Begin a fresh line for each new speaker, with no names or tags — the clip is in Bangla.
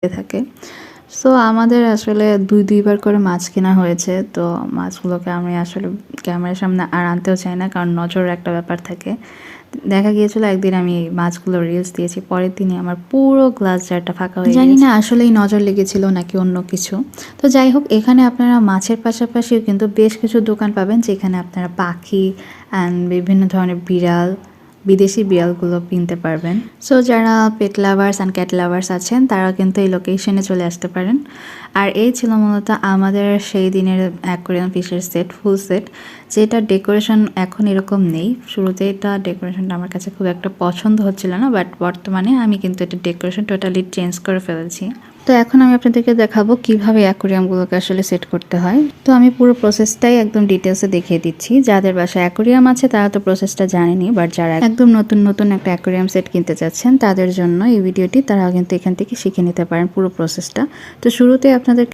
থাকে। সো আমাদের আসলে ২ বার করে মাছ কেনা হয়েছে। তো মাছগুলোকে আমি আসলে ক্যামেরার সামনে আর আনতেও চাই না, কারণ নজরের একটা ব্যাপার থাকে। দেখা গিয়েছিল একদিন আমি মাছগুলো রিলস দিয়েছি, পরের দিনই আমার পুরো গ্লাস জারটা ফাঁকা হয়ে গেছে। জানি না আসলেই নজর লেগেছিল নাকি অন্য কিছু। তো যাই হোক, এখানে আপনারা মাছের পাশাপাশিও কিন্তু বেশ কিছু দোকান পাবেন যেখানে আপনারা পাখি অ্যান্ড বিভিন্ন ধরনের বিড়াল, বিদেশি বিড়ালগুলো কিনতে পারবেন। সো যারা pet lovers and cat lovers আছেন তারা কিন্তু এই লোকেশনে চলে আসতে পারেন। আর এই ছিল মূলত আমাদের সেই দিনের অ্যাকোয়ারিয়াম ফিশের সেট, ফুল সেট, যেটা ডেকোরেশন এখন এরকম নেই। শুরুতে এটা ডেকোরেশনটা আমার কাছে খুব একটা পছন্দ হচ্ছিল না, বাট বর্তমানে আমি কিন্তু এটা ডেকোরেশন টোটালি চেঞ্জ করে ফেলেছি। তো এখন আমি আপনাদেরকে দেখাবো কিভাবে অ্যাকোয়ারিয়ামগুলোকে আসলে সেট করতে হয়। তো আমি পুরো প্রসেসটাই একদম ডিটেলসে দেখিয়ে দিচ্ছি। যাদের বাসায় অ্যাকোয়ারিয়াম আছে তারা তো প্রসেসটা জানেনি, বাট যারা একদম নতুন নতুন একটা অ্যাকোয়ারিয়াম সেট কিনতে চাচ্ছেন তাদের জন্য এই ভিডিওটি, তারা কিন্তু এখান থেকে শিখে নিতে পারেন পুরো প্রসেসটা। তো শুরুতে আপনাদের